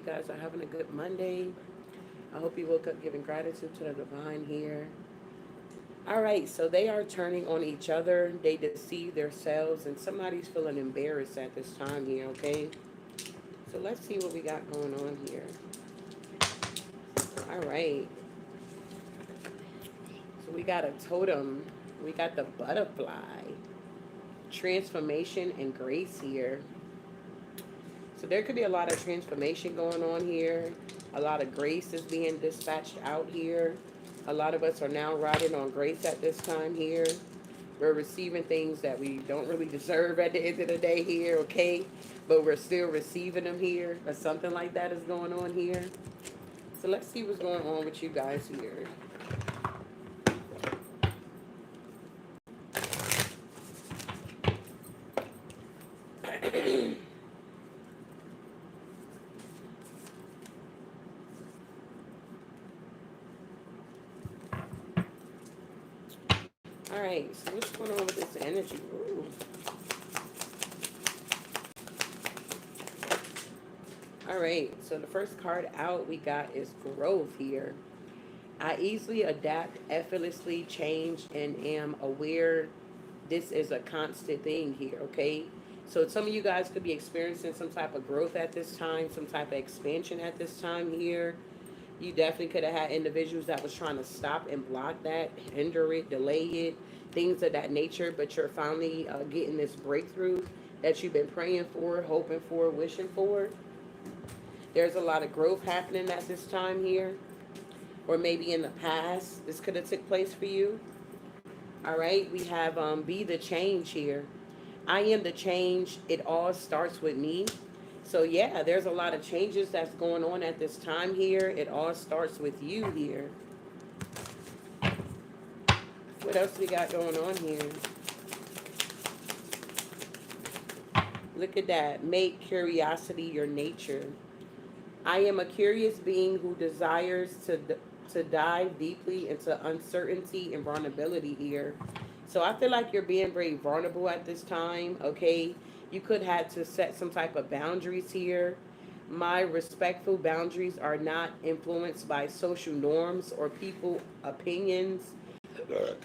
guys are having a good Monday. I hope you woke up giving gratitude to the divine here. All right, so they are turning on each other. They deceive themselves, and somebody's feeling embarrassed at this time here, okay? So let's see what we got going on here. All right, so we got a totem. We got the butterfly. Transformation and grace here. So there could be a lot of transformation going on here. A lot of grace is being dispatched out here. A lot of us are now riding on grace at this time here. We're receiving things that we don't really deserve at the end of the day here, okay? But we're still receiving them here, or something like that is going on here. So let's see what's going on with you guys here. All right, so what's going on with this energy? Ooh. All right, so the first card out we got is growth here. I easily adapt, effortlessly change, and am aware this is a constant thing here, okay? So some of you guys could be experiencing some type of growth at this time, some type of expansion at this time here. You definitely could have had individuals that was trying to stop and block that, hinder it, delay it, things of that nature, but you're finally getting this breakthrough that you've been praying for, hoping for, wishing for. There's a lot of growth happening at this time here, or maybe in the past this could have took place for you. All right, we have be the change here. I am the change. It all starts with me. So yeah, there's a lot of changes that's going on at this time here. It all starts with you here. What else we got going on here? Look at that. Make curiosity your nature. I am a curious being who desires to dive deeply into uncertainty and vulnerability here. So I feel like you're being very vulnerable at this time, okay? You could have to set some type of boundaries here. My respectful boundaries are not influenced by social norms or people opinions,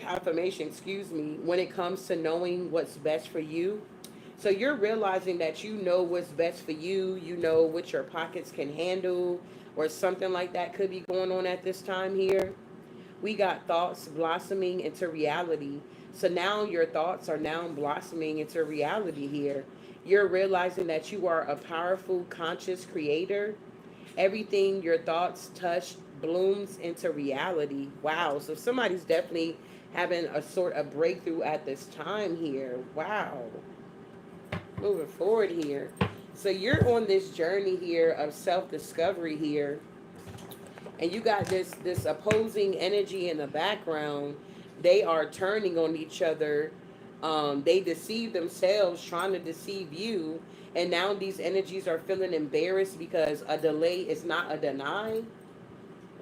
confirmation, excuse me, when it comes to knowing what's best for you. So you're realizing that you know what's best for you, you know what your pockets can handle, or something like that could be going on at this time here. We got thoughts blossoming into reality. So now your thoughts are now blossoming into reality here. You're realizing that you are a powerful, conscious creator. Everything your thoughts touch blooms into reality. Wow. So somebody's definitely having a sort of breakthrough at this time here. Wow. Moving forward here. So you're on this journey here of self-discovery here, and you got this opposing energy in the background. They are turning on each other. They deceive themselves trying to deceive you, and now these energies are feeling embarrassed because a delay is not a deny.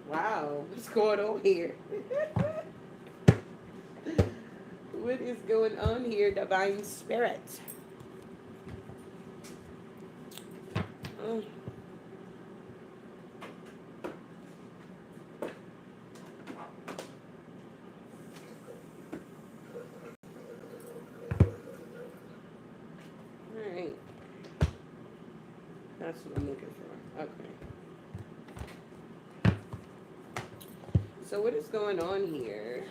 Wow, what's going on here? What is going on here, divine spirit? Oh. All right, that's what I'm looking for. Okay. So what is going on here?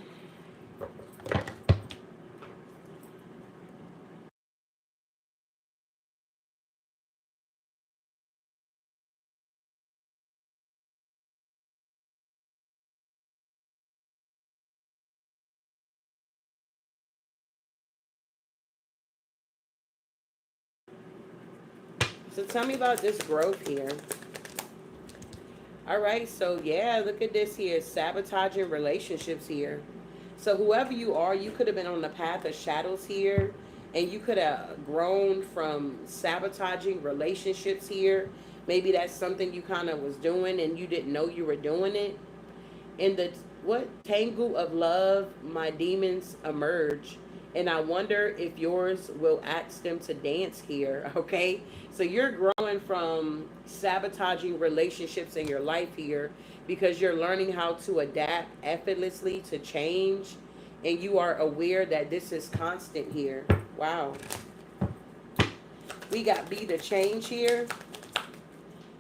So tell me about this growth here. All right, so yeah, look at this here, sabotaging relationships here. So whoever you are, you could have been on the path of shadows here, and you could have grown from sabotaging relationships here. Maybe that's something you kind of was doing and you didn't know you were doing it. In the what tangle of love, my demons emerge. And I wonder if yours will ask them to dance here, okay? So you're growing from sabotaging relationships in your life here because you're learning how to adapt effortlessly to change, and you are aware that this is constant here. Wow. We got Be the Change here.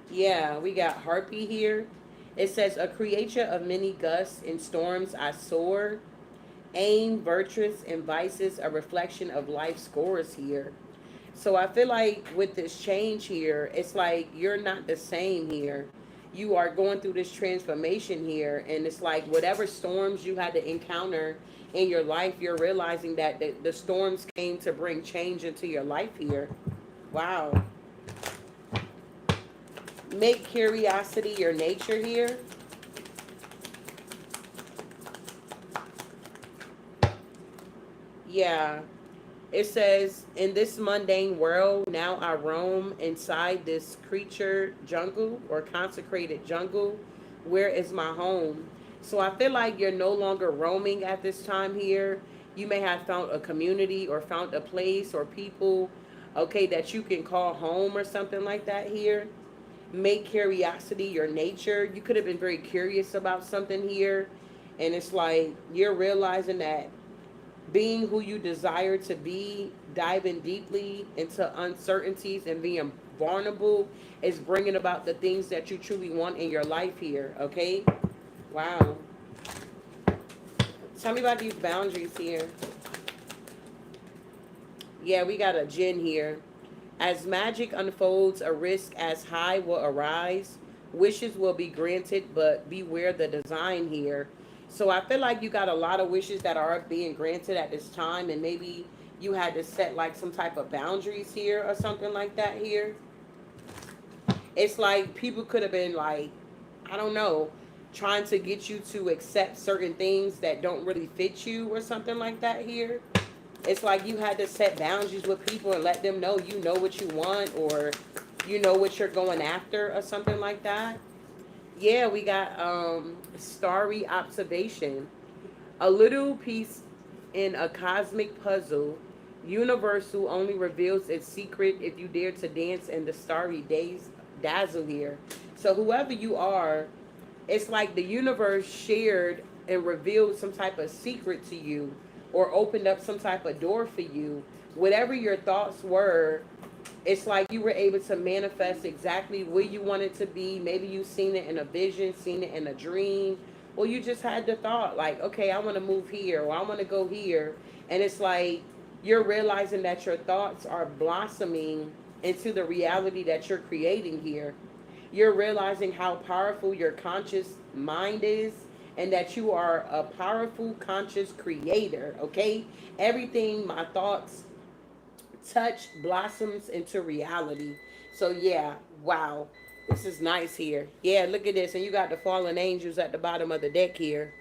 Yeah, we got Harpy here. It says, a creature of many gusts and storms I soar. Aim, virtues, and vices, a reflection of life's scores here. So I feel like with this change here, it's like you're not the same here. You are going through this transformation here, and it's like whatever storms you had to encounter in your life, you're realizing that the storms came to bring change into your life here. Wow. Make curiosity your nature here. Yeah. It says, in this mundane world, now I roam inside this creature jungle or consecrated jungle. Where is my home? So I feel like you're no longer roaming at this time here. You may have found a community or found a place or people, okay, that you can call home or something like that here. Make curiosity your nature. You could have been very curious about something here. And it's like you're realizing that being who you desire to be, diving deeply into uncertainties and being vulnerable is bringing about the things that you truly want in your life here, okay? Wow. Tell me about these boundaries here. Yeah, we got a Jinn here. As magic unfolds, a risk as high will arise. Wishes will be granted, but beware the design here. So I feel like you got a lot of wishes that are being granted at this time, and maybe you had to set like some type of boundaries here or something like that here. It's like people could have been like, I don't know, trying to get you to accept certain things that don't really fit you or something like that here. It's like you had to set boundaries with people and let them know you know what you want, or you know what you're going after or something like that. Yeah, we got starry observation. A little piece in a cosmic puzzle. Universal only reveals its secret if you dare to dance in the starry days dazzle here. So whoever you are, it's like the universe shared and revealed some type of secret to you, or opened up some type of door for you. Whatever your thoughts were, it's like you were able to manifest exactly where you wanted to be. Maybe you seen it in a vision, seen it in a dream, or you just had the thought like, okay, I want to move here, or I want to go here. And it's like you're realizing that your thoughts are blossoming into the reality that you're creating here. You're realizing how powerful your conscious mind is, and that you are a powerful conscious creator, okay? Everything my thoughts touch blossoms into reality. So yeah, wow. This is nice here. Yeah, look at this. And you got the fallen angels at the bottom of the deck here.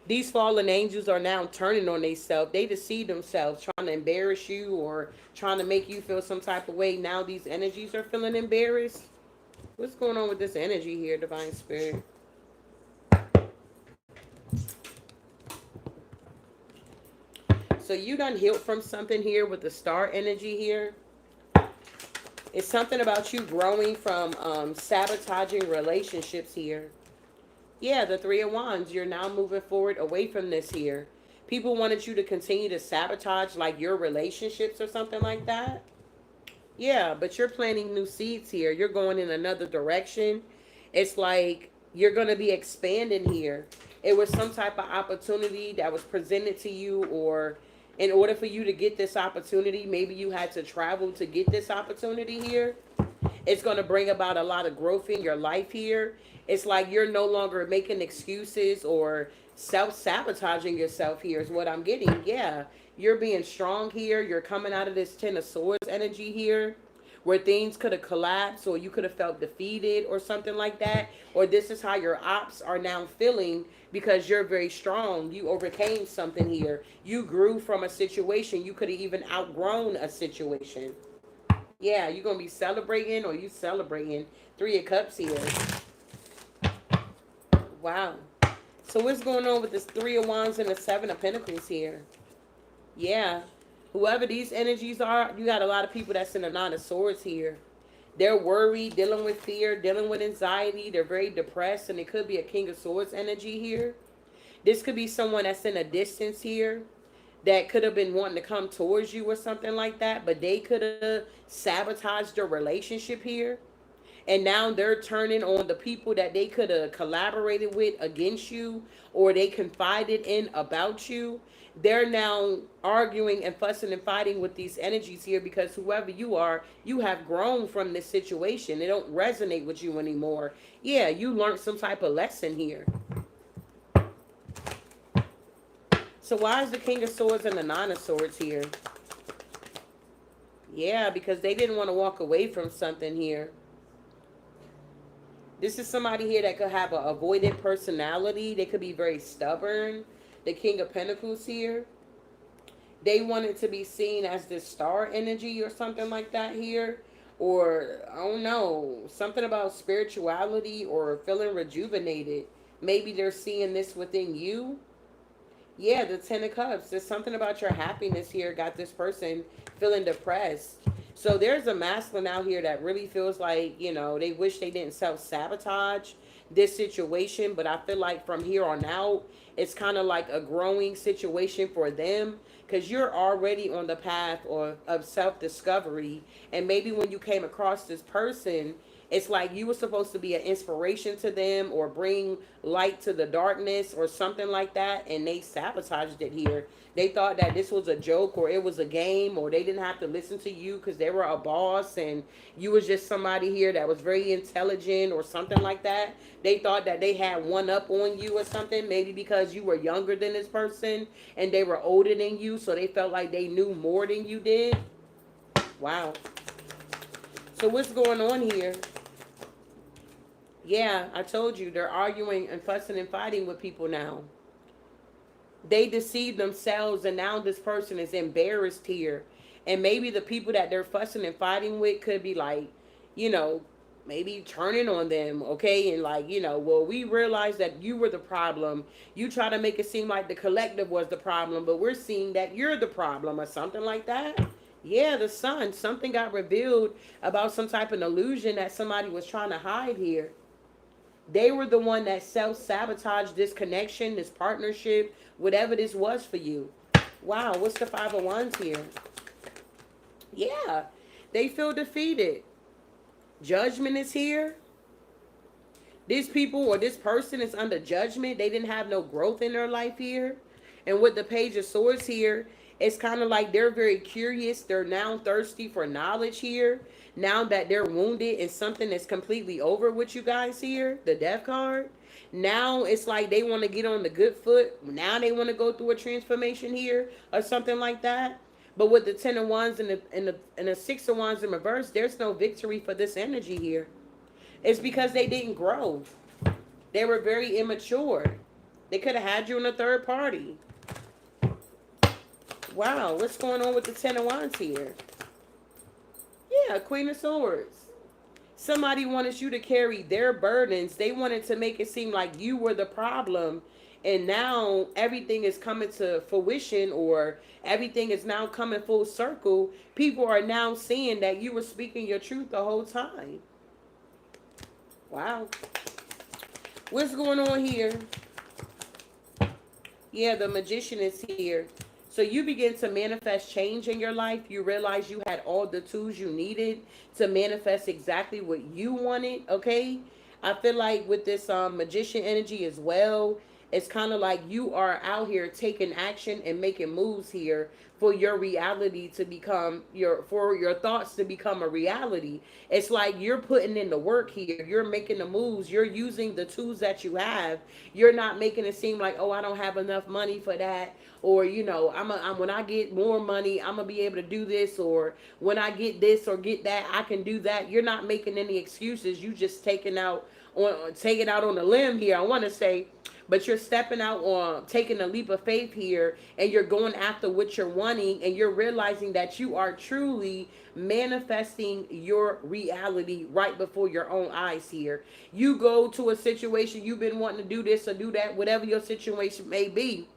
These fallen angels are now turning on themselves. They deceive themselves, trying to embarrass you or trying to make you feel some type of way. Now these energies are feeling embarrassed. What's going on with this energy here, Divine Spirit? So you done healed from something here with the star energy here. It's something about you growing from sabotaging relationships here. Yeah, the Three of Wands. You're now moving forward away from this here. People wanted you to continue to sabotage like your relationships or something like that. Yeah, but you're planting new seeds here. You're going in another direction. It's like you're going to be expanding here. It was some type of opportunity that was presented to you, or in order for you to get this opportunity, maybe you had to travel to get this opportunity here. It's going to bring about a lot of growth in your life here. It's like you're no longer making excuses or self-sabotaging yourself here is what I'm getting. Yeah, you're being strong here. You're coming out of this Ten of Swords energy here, where things could have collapsed, or you could have felt defeated or something like that. Or this is how your ops are now feeling because you're very strong. You overcame something here. You grew from a situation. You could have even outgrown a situation. Yeah, you're going to be celebrating, or you celebrating. Three of Cups here. Wow. So what's going on with this Three of Wands and the Seven of Pentacles here? Yeah. Whoever these energies are, you got a lot of people that's in the Nine of Swords here. They're worried, dealing with fear, dealing with anxiety. They're very depressed, and it could be a King of Swords energy here. This could be someone that's in a distance here that could have been wanting to come towards you or something like that, but they could have sabotaged their relationship here. And now they're turning on the people that they could have collaborated with against you, or they confided in about you. They're now arguing and fussing and fighting with these energies here because whoever you are, you have grown from this situation. They don't resonate with you anymore. Yeah, you learned some type of lesson here. So why is the King of Swords and the Nine of Swords here? Yeah, because they didn't want to walk away from something here. This is somebody here that could have an avoidant personality. They could be very stubborn. The King of Pentacles here. They wanted to be seen as this star energy or something like that here. Or, I don't know, something about spirituality or feeling rejuvenated. Maybe they're seeing this within you. Yeah, the Ten of Cups. There's something about your happiness here got this person feeling depressed. So there's a masculine out here that really feels like, they wish they didn't self-sabotage this situation. But I feel like from here on out, it's kind of like a growing situation for them. Because you're already on the path of self-discovery. And maybe when you came across this person, it's like you were supposed to be an inspiration to them or bring light to the darkness or something like that, and they sabotaged it here. They thought that this was a joke or it was a game, or they didn't have to listen to you because they were a boss and you was just somebody here that was very intelligent or something like that. They thought that they had one up on you or something, maybe because you were younger than this person and they were older than you, so they felt like they knew more than you did. Wow. So what's going on here? Yeah, I told you, they're arguing and fussing and fighting with people now. They deceived themselves, and now this person is embarrassed here. And maybe the people that they're fussing and fighting with could be like, you know, maybe turning on them, okay? And like, well, we realized that you were the problem. You try to make it seem like the collective was the problem, but we're seeing that you're the problem or something like that. Yeah, the sun. Something got revealed about some type of illusion that somebody was trying to hide here. They were the one that self-sabotaged this connection, this partnership, whatever this was for you. Wow, what's the Five of Wands here? Yeah, they feel defeated. Judgment is here. These people or this person is under judgment. They didn't have no growth in their life here. And with the Page of Swords here, it's kind of like they're very curious. They're now thirsty for knowledge here. Now that they're wounded and something is completely over with you guys here, the Death card. Now it's like they want to get on the good foot. Now they want to go through a transformation here or something like that. But with the Ten of Wands and the Six of Wands in reverse, there's no victory for this energy here. It's because they didn't grow. They were very immature. They could have had you in a third party. Wow, what's going on with the Ten of Wands here? Yeah, Queen of Swords. Somebody wanted you to carry their burdens. They wanted to make it seem like you were the problem. And now everything is coming to fruition, or everything is now coming full circle. People are now seeing that you were speaking your truth the whole time. Wow. What's going on here? Yeah, the Magician is here. So you begin to manifest change in your life. You realize you had all the tools you needed to manifest exactly what you wanted, okay? I feel like with this Magician energy as well, it's kind of like you are out here taking action and making moves here for your reality to become for your thoughts to become a reality. It's like you're putting in the work here. You're making the moves. You're using the tools that you have. You're not making it seem like, oh, I don't have enough money for that. Or, when I get more money, I'm going to be able to do this. Or when I get this or get that, I can do that. You're not making any excuses. You just taking out on a limb here, I want to say. But you're stepping out on taking a leap of faith here, and you're going after what you're wanting, and you're realizing that you are truly manifesting your reality right before your own eyes here. You go to a situation, you've been wanting to do this or do that, whatever your situation may be.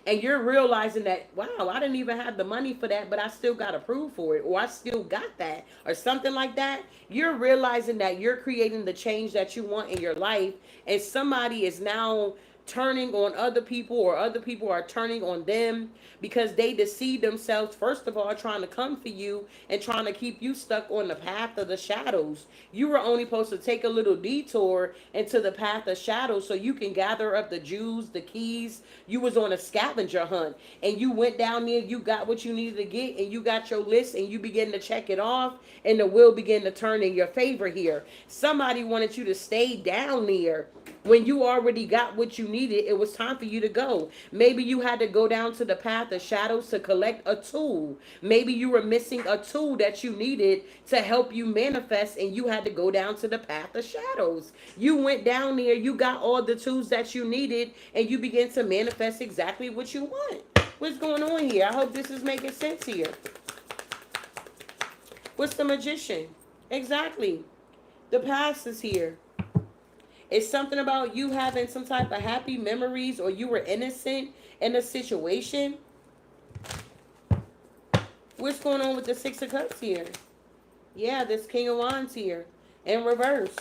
And you're realizing that, wow, I didn't even have the money for that, but I still got approved for it, or I still got that, or something like that. You're realizing that you're creating the change that you want in your life, and somebody is now turning on other people, or other people are turning on them because they deceive themselves, first of all, trying to come for you and trying to keep you stuck on the path of the shadows. You were only supposed to take a little detour into the path of shadows so you can gather up the jewels, the keys. You was on a scavenger hunt, and you went down there, you got what you needed to get, and you got your list, and you begin to check it off, and the wheel began to turn in your favor here. Somebody wanted you to stay down there when you already got what you needed. It was time for you to go. Maybe you had to go down to the path of shadows to collect a tool. Maybe you were missing a tool that you needed to help you manifest, and you had to go down to the path of shadows. You went down there, you got all the tools that you needed, and you began to manifest exactly what you want. What's going on here? I hope this is making sense here. What's the magician? Exactly. The past is here. It's something about you having some type of happy memories, or you were innocent in a situation. What's going on with the Six of Cups here? Yeah, this King of Wands here in reverse.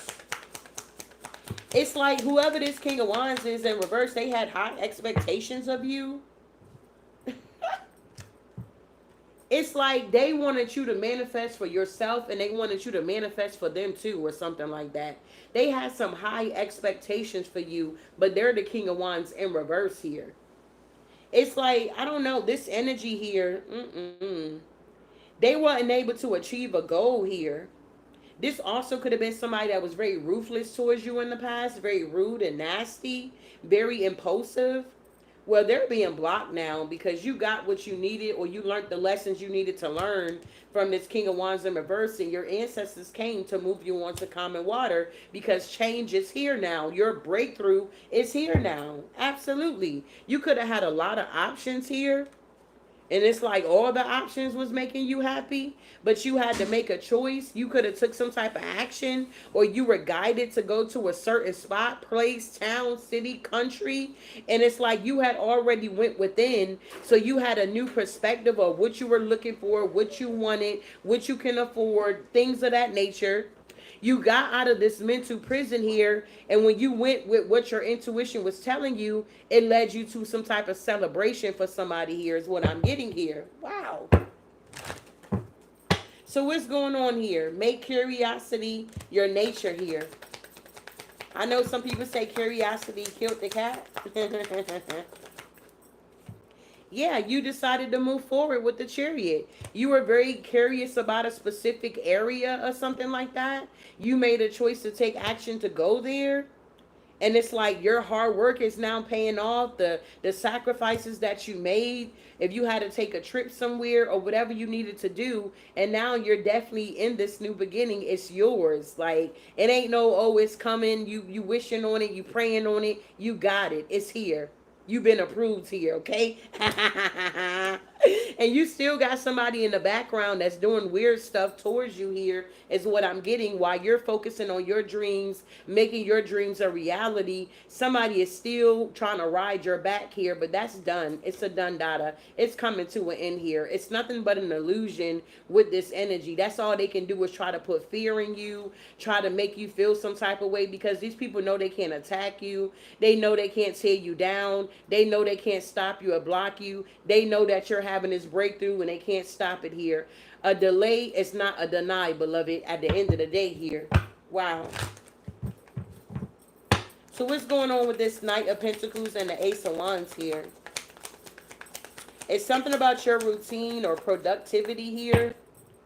It's like whoever this King of Wands is in reverse, they had high expectations of you. It's like they wanted you to manifest for yourself, and they wanted you to manifest for them too, or something like that. They had some high expectations for you, but they're the King of Wands in reverse here. It's like, I don't know, this energy here, they weren't able to achieve a goal here. This also could have been somebody that was very ruthless towards you in the past, very rude and nasty, very impulsive. Well, they're being blocked now because you got what you needed, or you learned the lessons you needed to learn from this King of Wands in reverse, and your ancestors came to move you onto common water because change is here now. Your breakthrough is here now. Absolutely. You could have had a lot of options here, and it's like all the options was making you happy, but you had to make a choice. You could have took some type of action, or you were guided to go to a certain spot, place, town, city, country, and it's like you had already went within, so you had a new perspective of what you were looking for, what you wanted, what you can afford, things of that nature. You got out of this mental prison here, and when you went with what your intuition was telling you, it led you to some type of celebration for somebody here, is what I'm getting here. Wow. So what's going on here? Make curiosity your nature here. I know some people say curiosity killed the cat. Yeah, you decided to move forward with the Chariot. You were very curious about a specific area or something like that. You made a choice to take action to go there. And it's like your hard work is now paying off. The sacrifices that you made, if you had to take a trip somewhere or whatever you needed to do, and now you're definitely in this new beginning. It's yours. Like, it ain't no, oh, it's coming. You wishing on it. You praying on it. You got it. It's here. You've been approved here, okay? And you still got somebody in the background that's doing weird stuff towards you here, is what I'm getting. While you're focusing on your dreams, making your dreams a reality, somebody is still trying to ride your back here, but that's done. It's a done data. It's coming to an end here. It's nothing but an illusion with this energy. That's all they can do is try to put fear in you, try to make you feel some type of way, because these people know they can't attack you. They know they can't tear you down. They know they can't stop you or block you. They know that you're having this breakthrough, and they can't stop it here. A delay is not a deny, beloved, at the end of the day here. Wow. So what's going on with this Knight of Pentacles and the Ace of Wands here? It's something about your routine or productivity here.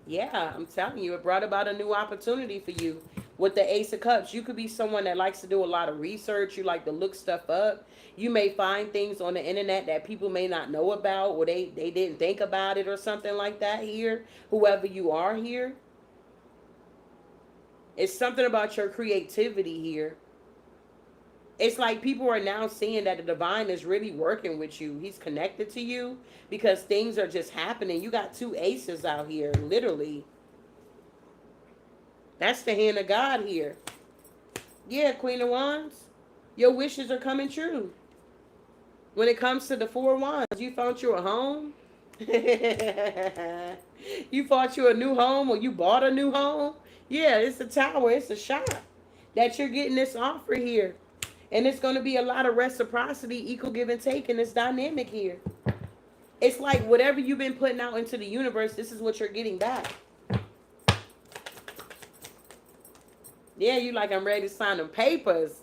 Yeah, I'm telling you, it brought about a new opportunity for you. With the Ace of Cups, you could be someone that likes to do a lot of research. You like to look stuff up. You may find things on the internet that people may not know about, or they didn't think about it or something like that here. Whoever you are here. It's something about your creativity here. It's like people are now seeing that the divine is really working with you. He's connected to you because things are just happening. You got two aces out here, literally. That's the hand of God here. Yeah, Queen of Wands. Your wishes are coming true. When it comes to the Four Wands, you found you a home. You thought you a new home, or you bought a new home. Yeah, it's a tower. It's a shop that you're getting this offer here. And it's going to be a lot of reciprocity, equal give and take in this dynamic here. It's like whatever you've been putting out into the universe, this is what you're getting back. Yeah, you like, I'm ready to sign them papers.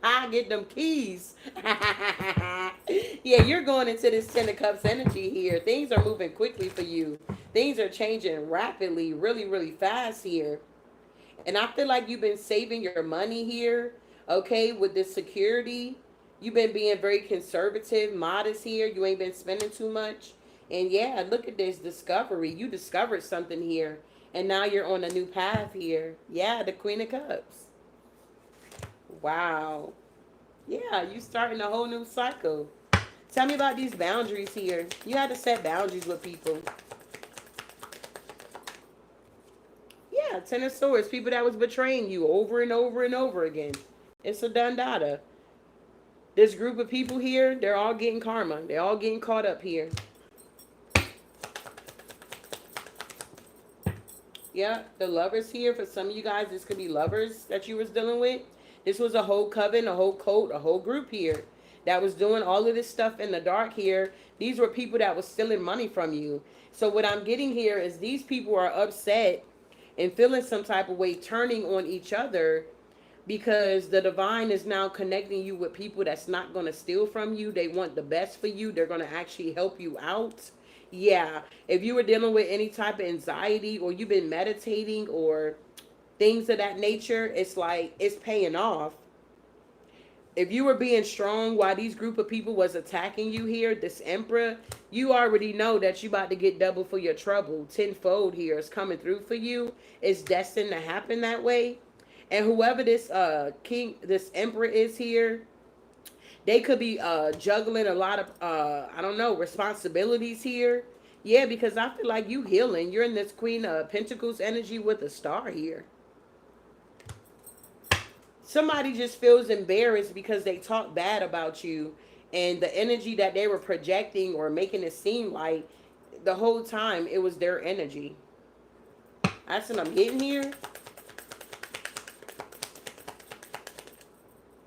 I get them keys. Yeah, you're going into this Ten of Cups energy here. Things are moving quickly for you. Things are changing rapidly, really, really fast here. And I feel like you've been saving your money here, okay, with this security. You've been being very conservative, modest here. You ain't been spending too much. And yeah, look at this discovery. You discovered something here. And now you're on a new path here. Yeah, the Queen of Cups. Wow. Yeah, you starting a whole new cycle. Tell me about these boundaries here. You had to set boundaries with people. Yeah, Ten of Swords. People that was betraying you over and over and over again. It's a done data. This group of people here, they're all getting karma. They're all getting caught up here. Yeah, the lovers here. For some of you guys, this could be lovers that you was dealing with. This was a whole coven, a whole cult, a whole group here that was doing all of this stuff in the dark here. These were people that was stealing money from you. So what I'm getting here is these people are upset and feeling some type of way, turning on each other, because the divine is now connecting you with people that's not going to steal from you. They want the best for you. They're going to actually help you out. Yeah, if you were dealing with any type of anxiety, or you've been meditating or things of that nature, it's like it's paying off. If you were being strong while these group of people was attacking you here, this Emperor, you already know that you about to get double for your trouble. Tenfold here is coming through for you. It's destined to happen that way. And whoever this this Emperor is here, they could be juggling a lot of, I don't know, responsibilities here. Yeah, because I feel like you healing. You're in this Queen of Pentacles energy with a star here. Somebody just feels embarrassed because they talk bad about you. And the energy that they were projecting or making it seem like the whole time, it was their energy. That's what I'm getting here.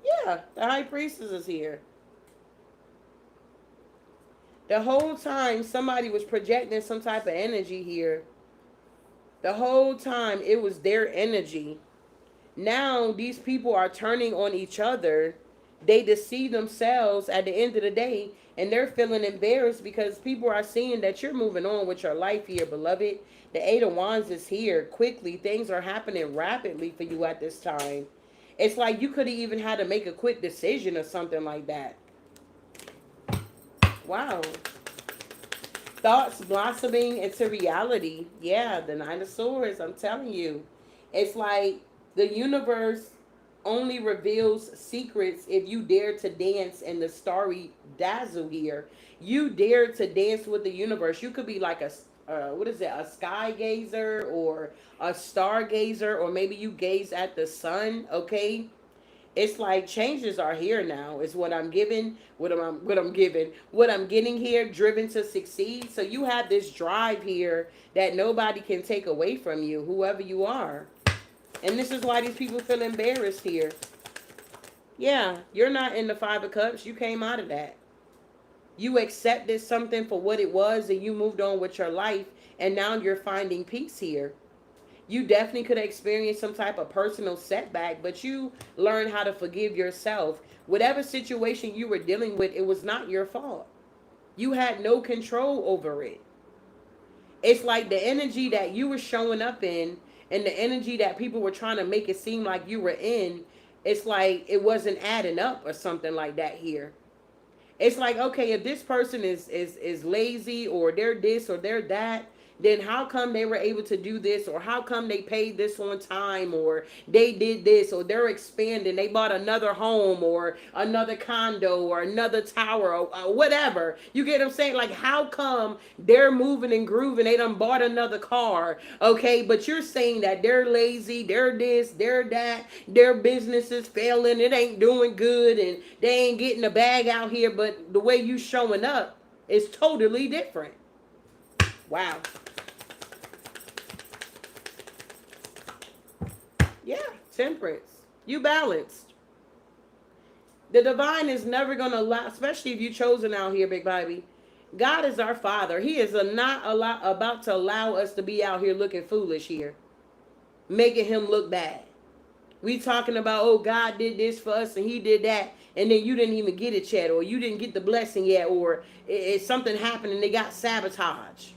Yeah, the High Priestess is here. The whole time somebody was projecting some type of energy here. The whole time it was their energy. Now these people are turning on each other. They deceive themselves at the end of the day, and they're feeling embarrassed because people are seeing that you're moving on with your life here, beloved. The Eight of Wands is here quickly. Things are happening rapidly for you at this time. It's like you could have even had to make a quick decision or something like that. Wow. Thoughts blossoming into reality. Yeah, the Nine of Swords, I'm telling you. It's like the universe only reveals secrets if you dare to dance in the starry dazzle here. You dare to dance with the universe. You could be like a, what is it, a sky gazer or a stargazer, or maybe you gaze at the sun, okay? It's like changes are here now. Is what I'm giving, what I'm getting here, driven to succeed. So you have this drive here that nobody can take away from you, whoever you are. And this is why these people feel embarrassed here. Yeah, you're not in the Five of Cups. You came out of that. You accepted something for what it was, and you moved on with your life, and now you're finding peace here. You definitely could have experienced some type of personal setback, but you learned how to forgive yourself. Whatever situation you were dealing with, it was not your fault. You had no control over it. It's like the energy that you were showing up in and the energy that people were trying to make it seem like you were in, it's like it wasn't adding up or something like that here. It's like, okay, if this person is lazy, or they're this or they're that, then how come they were able to do this, or how come they paid this on time, or they did this, or they're expanding, they bought another home or another condo or another tower, or whatever. You get what I'm saying? Like, how come they're moving and grooving, they done bought another car, okay, but you're saying that they're lazy, they're this, they're that, their business is failing, it ain't doing good, and they ain't getting the bag out here, but the way you showing up is totally different. Wow. Yeah, temperance. You balanced. The divine is never going to allow, especially if you chosen out here, big baby. God is our Father. He is not about to allow us to be out here looking foolish here, making him look bad. We talking about, oh, God did this for us and he did that, and then you didn't even get it yet, or you didn't get the blessing yet, or something happened and they got sabotaged.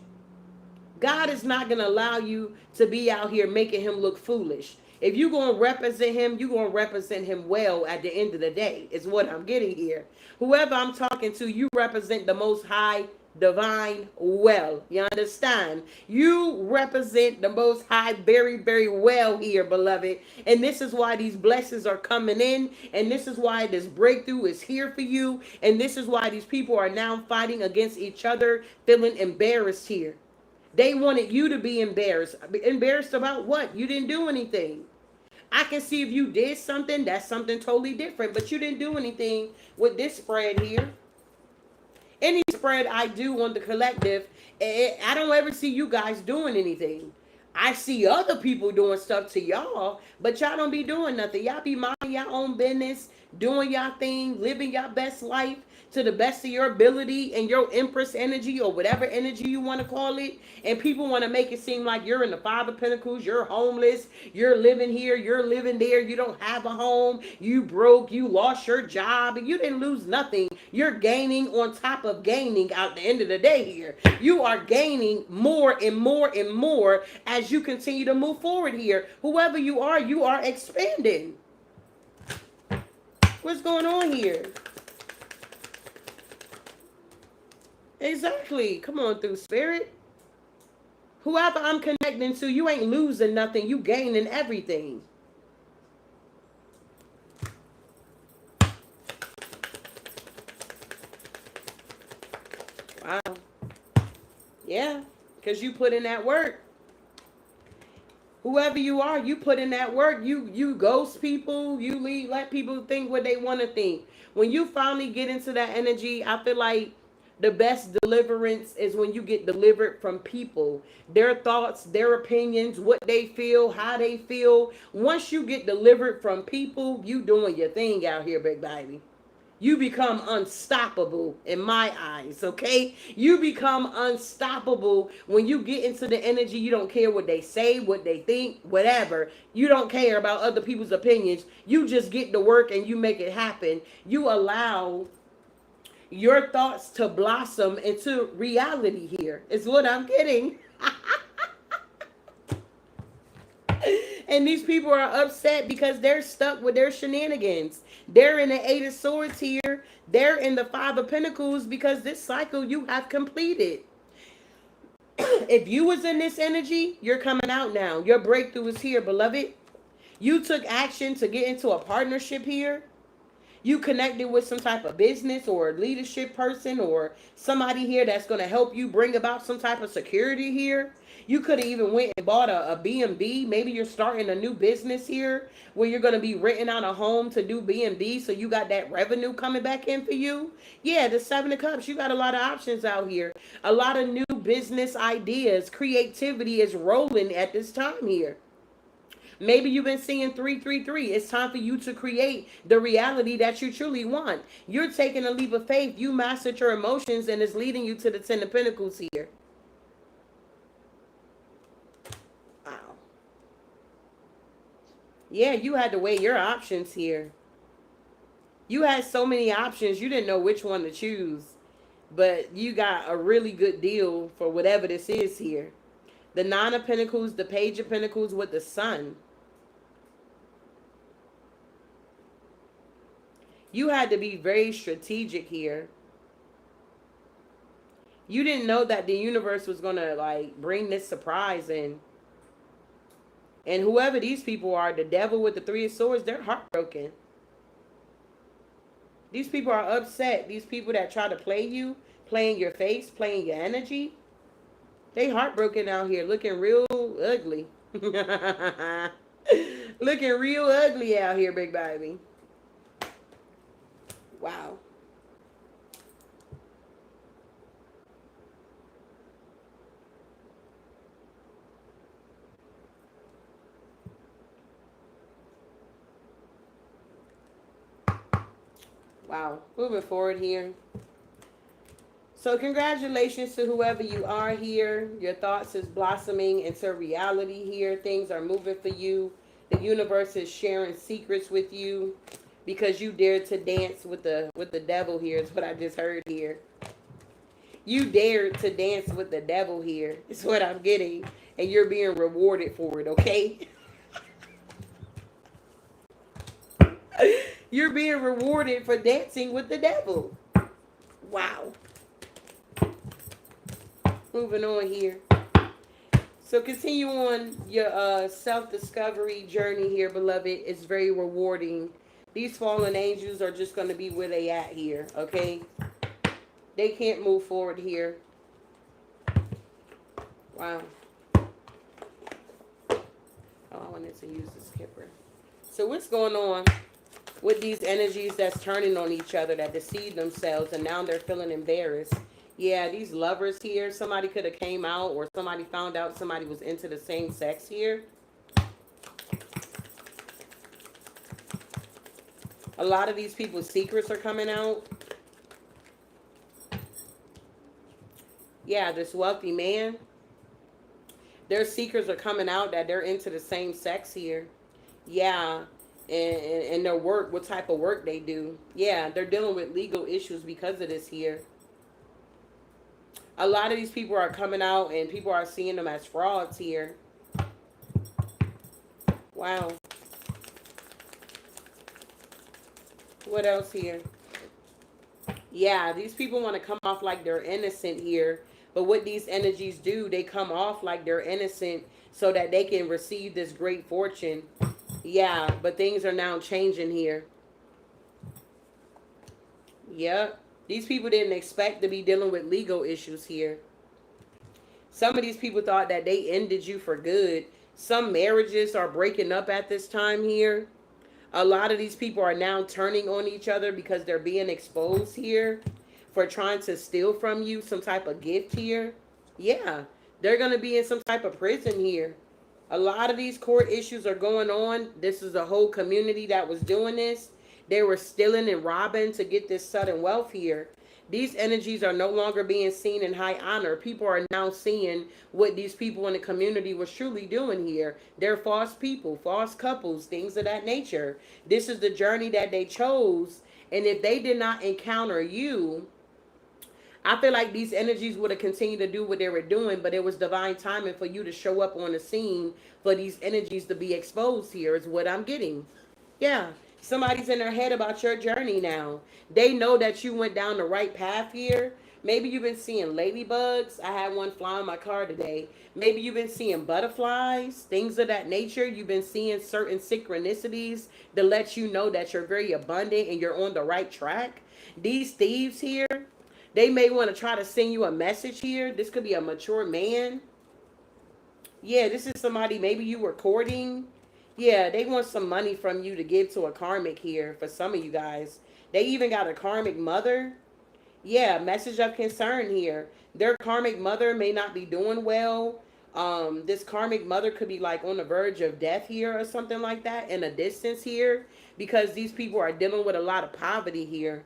God is not going to allow you to be out here making him look foolish. If you're going to represent him, you're going to represent him well at the end of the day, is what I'm getting here. Whoever I'm talking to, you represent the Most High divine well. You understand? You represent the Most High very, very well here, beloved. And this is why these blessings are coming in. And this is why this breakthrough is here for you. And this is why these people are now fighting against each other, feeling embarrassed here. They wanted you to be embarrassed. Embarrassed about what? You didn't do anything. I can see if you did something, that's something totally different. But you didn't do anything with this spread here. Any spread I do on the collective, I don't ever see you guys doing anything. I see other people doing stuff to y'all, but y'all don't be doing nothing. Y'all be minding your own business, doing y'all thing, living your best life to the best of your ability and your empress energy, or whatever energy you want to call it. And people want to make it seem like you're in the Five of Pentacles, you're homeless, you're living here, you're living there, you don't have a home, you broke, you lost your job, and you didn't lose nothing. You're gaining on top of gaining at the end of the day here. You are gaining more and more and more as you continue to move forward here. Whoever you are expanding. What's going on here? Exactly. Come on through, spirit. Whoever I'm connecting to, you ain't losing nothing. You gaining everything. Wow. Yeah. Because you put in that work. Whoever you are, you put in that work. You ghost people. You let people think what they want to think. When you finally get into that energy, I feel like the best deliverance is when you get delivered from people, their thoughts, their opinions, what they feel, how they feel. Once you get delivered from people, you doing your thing out here, big baby. You become unstoppable in my eyes, okay? You become unstoppable when you get into the energy. You don't care what they say, what they think, whatever. You don't care about other people's opinions. You just get to work and you make it happen. You allow your thoughts to blossom into reality here, is what I'm getting. And these people are upset because they're stuck with their shenanigans. They're in the Eight of Swords here. They're in the Five of Pentacles because this cycle you have completed. If you was in this energy, you're coming out now. Your breakthrough is here, beloved. You took action to get into a partnership here. You connected with some type of business or leadership person or somebody here that's going to help you bring about some type of security here. You could have even went and bought a B&B. Maybe you're starting a new business here where you're going to be renting out a home to do B&B, so you got that revenue coming back in for you. Yeah, the Seven of Cups, you got a lot of options out here. A lot of new business ideas. Creativity is rolling at this time here. Maybe you've been seeing 333. It's time for you to create the reality that you truly want. You're taking a leap of faith. You mastered your emotions and it's leading you to the Ten of Pentacles here. Wow. Yeah, you had to weigh your options here. You had so many options, you didn't know which one to choose. But you got a really good deal for whatever this is here. The Nine of Pentacles, the Page of Pentacles with the Sun. You had to be very strategic here. You didn't know that the universe was going to like bring this surprise in. And whoever these people are, the devil with the 3 of Swords, they're heartbroken. These people are upset. These people that try to play you, playing your face, playing your energy, they heartbroken out here, looking real ugly. Looking real ugly out here, big baby. Wow. Wow. Moving forward here. So congratulations to whoever you are here. Your thoughts is blossoming into reality here. Things are moving for you. The universe is sharing secrets with you because you dared to dance with the devil here is what I just heard here. You dared to dance with the devil here. Is what I'm getting. And you're being rewarded for it, okay? You're being rewarded for dancing with the devil. Wow. Moving on here. So continue on your self-discovery journey here, beloved. It's very rewarding. These fallen angels are just going to be where they at here, okay? They can't move forward here. Wow. Oh, I wanted to use the skipper. So what's going on with these energies that's turning on each other, that deceive themselves, and now they're feeling embarrassed? Yeah, these lovers here, somebody could have came out, or somebody found out somebody was into the same sex here. A lot of these people's secrets are coming out. Yeah, this wealthy man, their secrets are coming out that they're into the same sex here. Yeah, and their work, what type of work they do. Yeah, they're dealing with legal issues because of this here. A lot of these people are coming out and people are seeing them as frauds here. Wow. What else here? Yeah, these people want to come off like they're innocent here. But what these energies do, they come off like they're innocent so that they can receive this great fortune. Yeah, but things are now changing here. Yep. These people didn't expect to be dealing with legal issues here. Some of these people thought that they ended you for good. Some marriages are breaking up at this time here. A lot of these people are now turning on each other because they're being exposed here for trying to steal from you some type of gift here. Yeah, they're going to be in some type of prison here. A lot of these court issues are going on. This is a whole community that was doing this. They were stealing and robbing to get this sudden wealth here. These energies are no longer being seen in high honor. People are now seeing what these people in the community was truly doing here. They're false people, false couples, things of that nature. This is the journey that they chose. And if they did not encounter you, I feel like these energies would have continued to do what they were doing, but it was divine timing for you to show up on the scene for these energies to be exposed here is what I'm getting. Yeah. Somebody's in their head about your journey now. They know that you went down the right path here. Maybe you've been seeing ladybugs. I had one fly in my car today. Maybe you've been seeing butterflies, things of that nature. You've been seeing certain synchronicities that let you know that you're very abundant and you're on the right track. These thieves here, they may want to try to send you a message here. This could be a mature man. Yeah, this is somebody maybe you were courting. Yeah, they want some money from you to give to a karmic here for some of you guys. They even got a karmic mother. Yeah, message of concern here. Their karmic mother may not be doing well. This karmic mother could be like on the verge of death here or something like that in a distance here because these people are dealing with a lot of poverty here.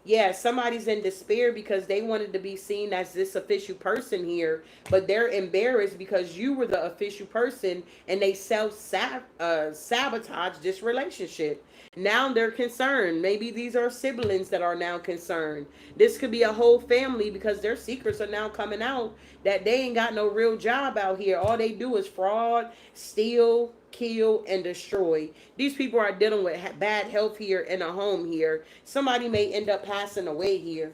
Yeah, somebody's in despair because they wanted to be seen as this official person here, but they're embarrassed because you were the official person and they sabotage this relationship. Now they're concerned. Maybe these are siblings that are now concerned. This could be a whole family because their secrets are now coming out that they ain't got no real job out here. All they do is fraud, steal, kill, and destroy. These people are dealing with bad health here in a home here. Somebody may end up passing away here.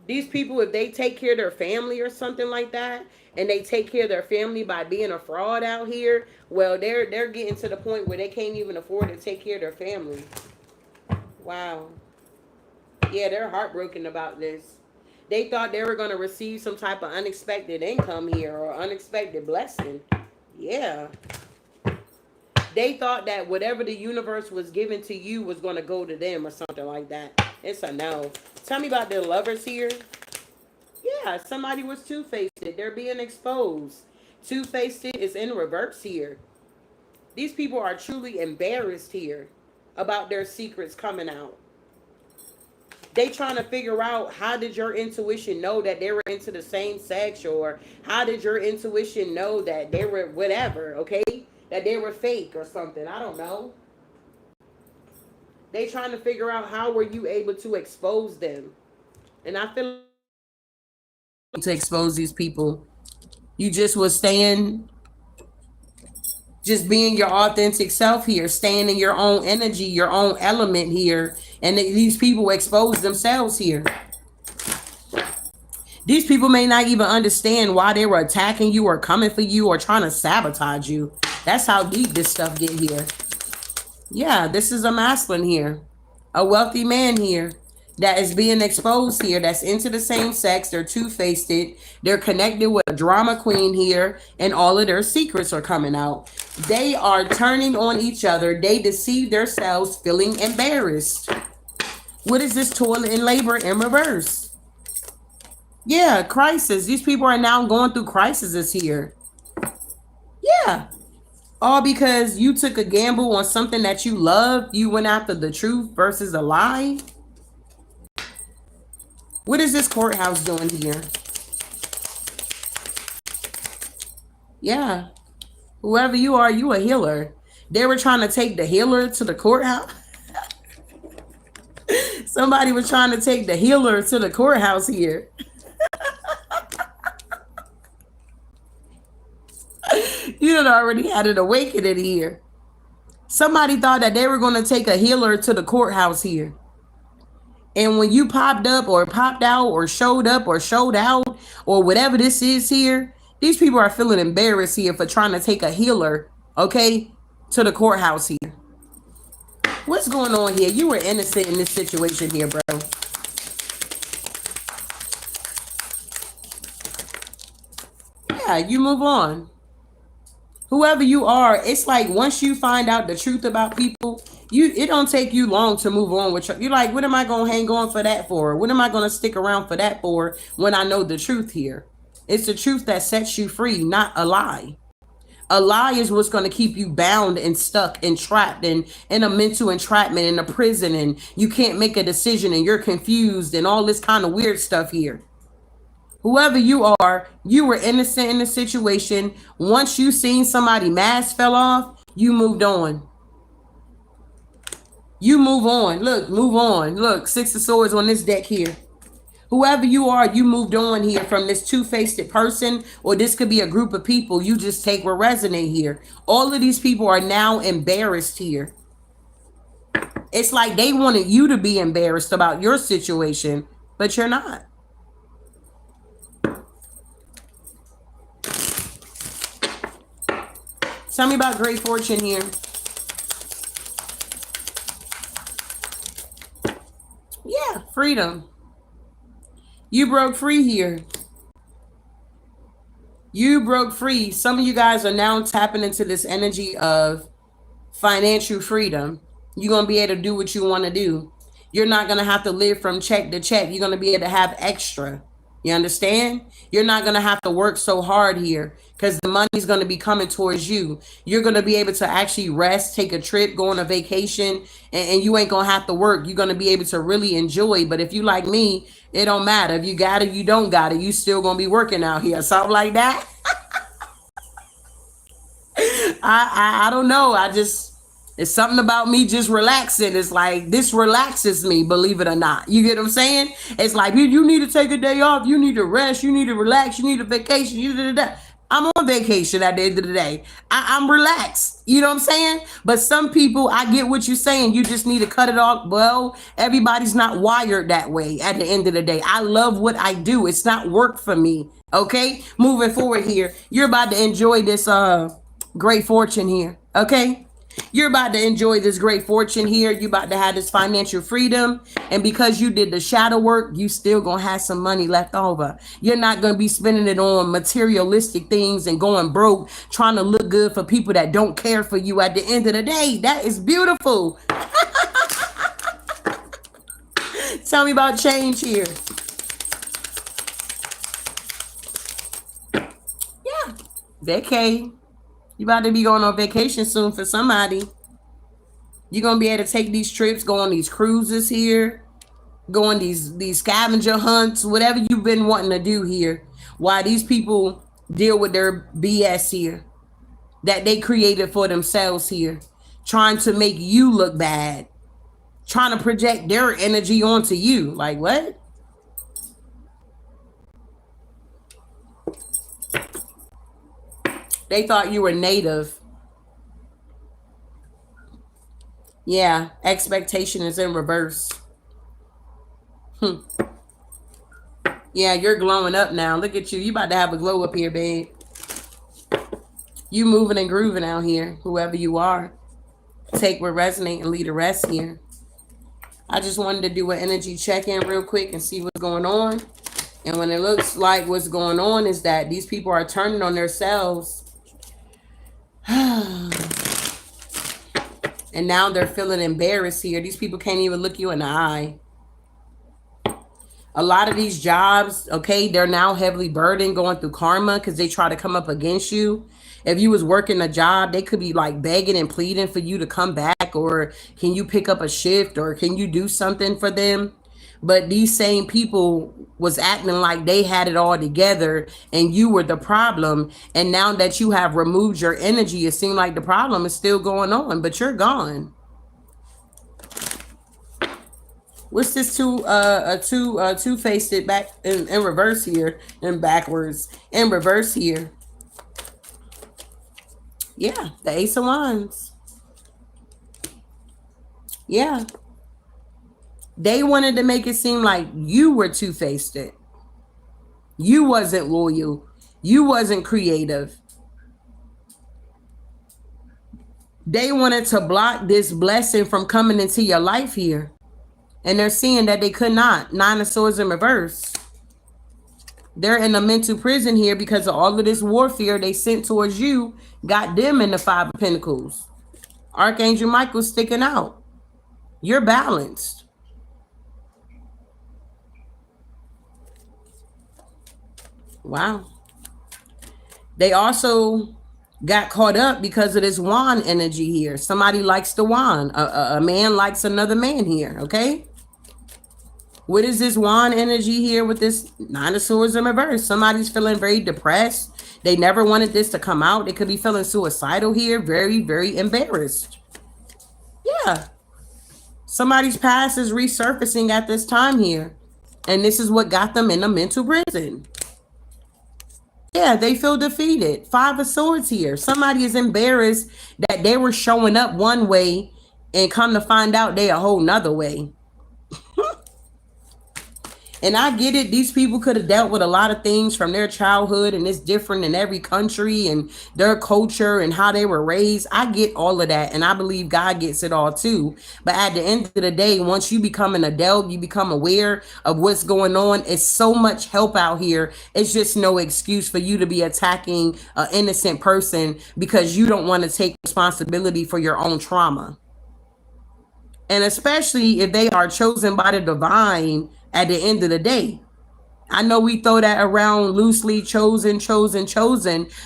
These people, if they take care of their family or something like that, and they take care of their family by being a fraud out here, well, they're getting to the point where they can't even afford to take care of their family. Wow. Yeah, they're heartbroken about this. They thought they were going to receive some type of unexpected income here or unexpected blessing. Yeah. They thought that whatever the universe was given to you was going to go to them or something like that. It's a no. Tell me about the lovers here. Yeah, somebody was two-faced. They're being exposed. Two-faced is in reverse here. These people are truly embarrassed here about their secrets coming out. They trying to figure out, how did your intuition know that they were into the same sex, or how did your intuition know that they were whatever, okay? That they were fake or something. I don't know. They trying to figure out, how were you able to expose them? And I feel to expose these people. You just was staying, just being your authentic self here, staying in your own energy, your own element here. And these people expose themselves here. These people may not even understand why they were attacking you or coming for you or trying to sabotage you. That's how deep this stuff get here. Yeah, this is a masculine here. A wealthy man here that is being exposed here, that's into the same sex. They're two-faced. They're connected with a drama queen here, and all of their secrets are coming out. They are turning on each other. They deceive themselves, feeling embarrassed. What is this? Toilet and labor in reverse. Yeah, crisis. These people are now going through crises here. Yeah. All because you took a gamble on something that you loved. You went after the truth versus a lie. What is this courthouse doing here? Yeah. Whoever you are, you a healer. They were trying to take the healer to the courthouse. Somebody was trying to take the healer to the courthouse here. You had already had an awakening here. Somebody thought that they were going to take a healer to the courthouse here. And when you popped up or popped out or showed up or showed out or whatever this is here, these people are feeling embarrassed here for trying to take a healer, okay, to the courthouse here. What's going on here? You were innocent in this situation here, bro. Yeah, you move on. Whoever you are, it's like once you find out the truth about people, it don't take you long to move on with you're like, what am I going to hang on for that for? What am I going to stick around for that for when I know the truth here? It's the truth that sets you free, not a lie. A lie is what's going to keep you bound and stuck and trapped and in a mental entrapment in a prison, and you can't make a decision and you're confused and all this kind of weird stuff here. Whoever you are, you were innocent in the situation. Once you seen somebody mask fell off, you moved on. You move on. Look, move on. Look, Six of Swords on this deck here. Whoever you are, you moved on here from this two-faced person, or this could be a group of people. You just take what resonate here. All of these people are now embarrassed here. It's like they wanted you to be embarrassed about your situation, but you're not. Tell me about great fortune here. Yeah, freedom. You broke free here. You broke free. Some of you guys are now tapping into this energy of financial freedom. You're going to be able to do what you want to do. You're not going to have to live from check to check. You're going to be able to have extra. You understand? You're not going to have to work so hard here because the money is going to be coming towards you. You're going to be able to actually rest, take a trip, go on a vacation, and you ain't going to have to work. You're going to be able to really enjoy. But if you like me, it don't matter. If you got it, you don't got it. You still going to be working out here. Something like that. I don't know. It's something about me just relaxing. It's like, this relaxes me, believe it or not. You get what I'm saying? It's like, you need to take a day off. You need to rest. You need to relax. You need a vacation. I'm on vacation at the end of the day. I'm relaxed. You know what I'm saying? But some people, I get what you're saying. You just need to cut it off. Well, everybody's not wired that way at the end of the day. I love what I do. It's not work for me. Okay? Moving forward here. You're about to enjoy this great fortune here. Okay? You're about to enjoy this great fortune here. You're about to have this financial freedom. And because you did the shadow work, you still gonna have some money left over. You're not gonna be spending it on materialistic things and going broke, trying to look good for people that don't care for you at the end of the day. That is beautiful. Tell me about change here. Yeah. Vacay. You about to be going on vacation soon for somebody. You're gonna be able to take these trips, go on these cruises here, go on these scavenger hunts, whatever you've been wanting to do here. While these people deal with their BS here that they created for themselves here, trying to make you look bad, trying to project their energy onto you. Like what? They thought you were native. Yeah, expectation is in reverse. Yeah, you're glowing up now. Look at you. You about to have a glow up here, babe. You moving and grooving out here, whoever you are. Take what resonate and leave the rest here. I just wanted to do an energy check-in real quick and see what's going on. And when it looks like what's going on is that these people are turning on themselves. And now they're feeling embarrassed here. These people can't even look you in the eye. A lot of these jobs, okay, they're now heavily burdened going through karma because they try to come up against you. If you was working a job, they could be like begging and pleading for you to come back, or can you pick up a shift, or can you do something for them? But these same people was acting like they had it all together and you were the problem. And now that you have removed your energy, it seems like the problem is still going on, but you're gone. What's this two-faced it back in reverse here and backwards in reverse here? Yeah, the Ace of Wands. Yeah. They wanted to make it seem like you were two-faced it. You wasn't loyal. You wasn't creative. They wanted to block this blessing from coming into your life here. And they're seeing that they could not. Nine of Swords in reverse. They're in a mental prison here because of all of this warfare they sent towards you. Got them in the Five of Pentacles. Archangel Michael sticking out. You're balanced. Wow. They also got caught up because of this wand energy here. Somebody likes the wand. A man likes another man here, okay? What is this wand energy here with this Nine of Swords in reverse? Somebody's feeling very depressed. They never wanted this to come out. They could be feeling suicidal here. Very, very embarrassed. Yeah. Somebody's past is resurfacing at this time here. And this is what got them in a mental prison. Yeah, they feel defeated. Five of Swords here. Somebody is embarrassed that they were showing up one way and come to find out they a whole nother way. And I get it. These people could have dealt with a lot of things from their childhood, and it's different in every country and their culture and how they were raised. I get all of that, and I believe God gets it all too. But at the end of the day, once you become an adult, you become aware of what's going on. It's so much help out here. It's just no excuse for you to be attacking an innocent person because you don't want to take responsibility for your own trauma. And especially if they are chosen by the divine at the end of the day. I know we throw that around loosely, chosen,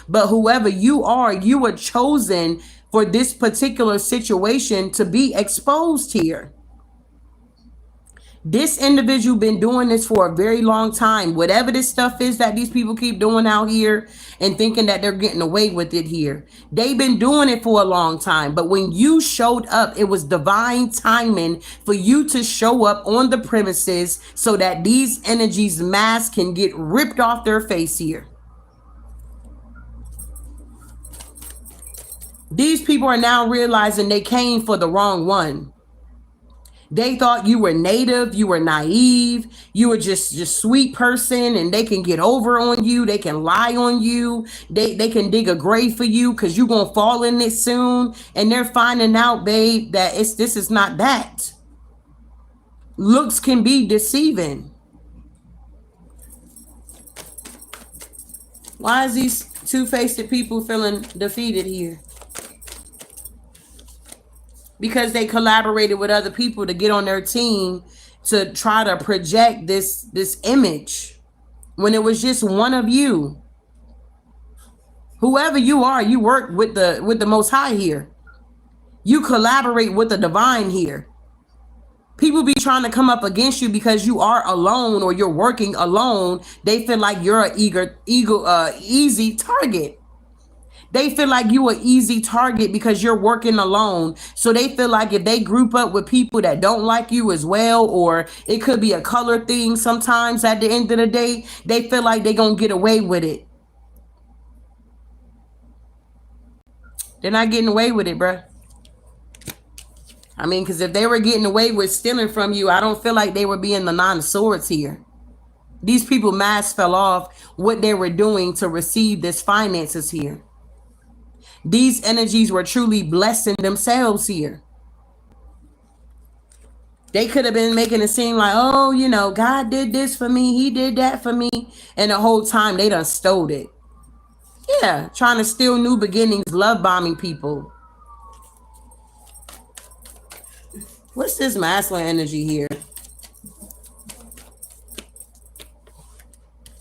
but whoever you are chosen for this particular situation to be exposed here. This individual been doing this for a very long time. Whatever this stuff is that these people keep doing out here and thinking that they're getting away with it here. They've been doing it for a long time. But when you showed up, it was divine timing for you to show up on the premises so that these energies' masks can get ripped off their face here. These people are now realizing they came for the wrong one. They thought you were native, you were naive, you were just sweet person, and they can get over on you, they can lie on you, they can dig a grave for you because you're gonna fall in it soon. And they're finding out, babe, that this is not that. Looks can be deceiving. Why is these two-faced people feeling defeated here? Because they collaborated with other people to get on their team to try to project this image when it was just one of you. Whoever you are, you work with the Most High here. You collaborate with the divine here. People be trying to come up against you because you are alone or you're working alone. They feel like you're an easy target. They feel like you an easy target because you're working alone. So they feel like if they group up with people that don't like you as well, or it could be a color thing sometimes at the end of the day, they feel like they're going to get away with it. They're not getting away with it, bruh. I mean, because if they were getting away with stealing from you, I don't feel like they would be in the Nine of Swords here. These people mask fell off what they were doing to receive this finances here. These energies were truly blessing themselves here. They could have been making it seem like, oh, you know, God did this for me. He did that for me. And the whole time they done stole it. Yeah, trying to steal new beginnings, love bombing people. What's this masculine energy here?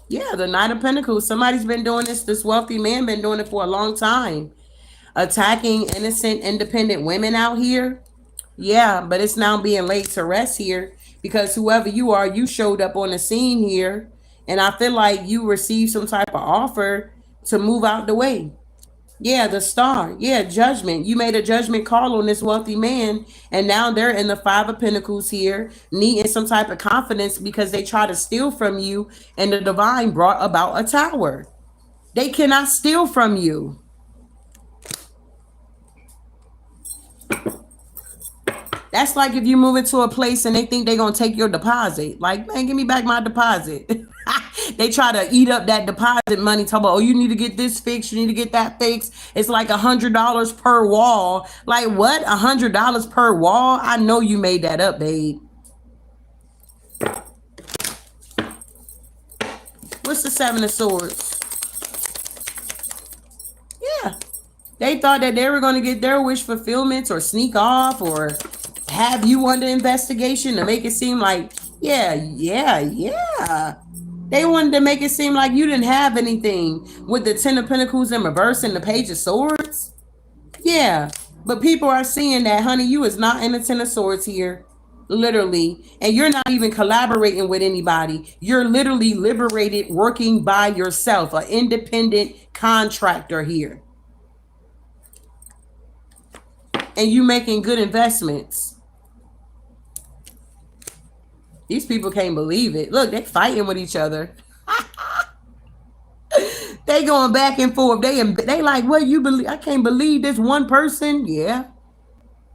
Yeah, the Knight of Pentacles. Somebody's been doing this. This wealthy man been doing it for a long time. Attacking innocent, independent women out here. Yeah, but it's now being laid to rest here because whoever you are, you showed up on the scene here. And I feel like you received some type of offer to move out the way. Yeah, the Star. Yeah, judgment. You made a judgment call on this wealthy man. And now they're in the Five of Pentacles here, needing some type of confidence because they try to steal from you. And the divine brought about a tower. They cannot steal from you. That's like if you move into a place and they think they're going to take your deposit. Like, man, give me back my deposit. They try to eat up that deposit money. Talk about, oh, you need to get this fixed. You need to get that fixed. It's like $100 per wall. Like, what? $100 per wall? I know you made that up, babe. What's the Seven of Swords? Yeah. They thought that they were going to get their wish fulfillment or sneak off or have you under investigation to make it seem like, yeah. They wanted to make it seem like you didn't have anything with the Ten of Pentacles in reverse and the Page of Swords. Yeah, but people are seeing that, honey, you is not in the Ten of Swords here, literally. And you're not even collaborating with anybody. You're literally liberated, working by yourself, an independent contractor here. And you making good investments. These people can't believe it. Look, they fighting with each other. They going back and forth. They like, what you believe? I can't believe this one person. Yeah.